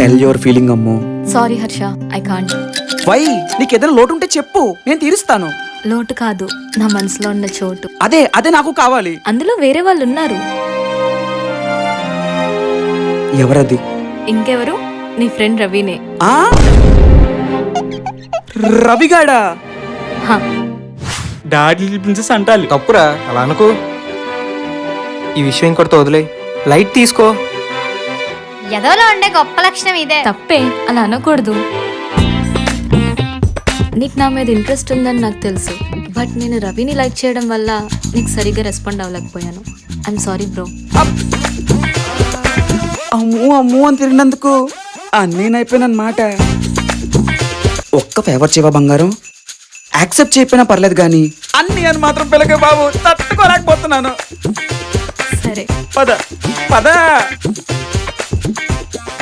Tell your feeling Ammu. Sorry Harsha, I can't. Why? నీకు ఏదైనా లోటు ఉంటే చెప్పు, నేను తీరుస్తాను. లోటు కాదు, నా మనసులో ఉన్న చోటు. అదే అదే నాకు కావాలి. అందులో వేరే వాళ్ళు ఉన్నారు. ఎవరది? ఇంకెవరు, నీ ఫ్రెండ్ రవినే. ఆ రవిగాడా? హా, డాడీ ప్రిన్సెస్ అంటాలి. తప్పురా, అలా అనుకో. ఈ విషయం ఇంకొకటి వదిలే, లైట్ తీసుకో. ఎదవలో ఉండే గొప్ప లక్షణం ఇదే. తప్పే, అలా అనకూడదు. నీకు నా మీద ఇంట్రెస్ట్ ఉందని నాకు తెలుసు, బట్ నేను రవిని లైక్ చేయడం వల్ల నీకు సరిగ్గా రెస్పాండ్ అవ్వలేకపోయాను. I'm sorry bro. Ammu Ammu అని తిరిగినందుకు నేనైపోయినమాట. ఒక్క ఫేవర్ చేయవా బంగారం? యాక్సెప్ట్ చేయకపోయినా పర్లేదు కానీ అన్ని అని మాత్రం పిల్లక బాబు, తట్టుకోలేకపోతున్నాను. సరే పద పద.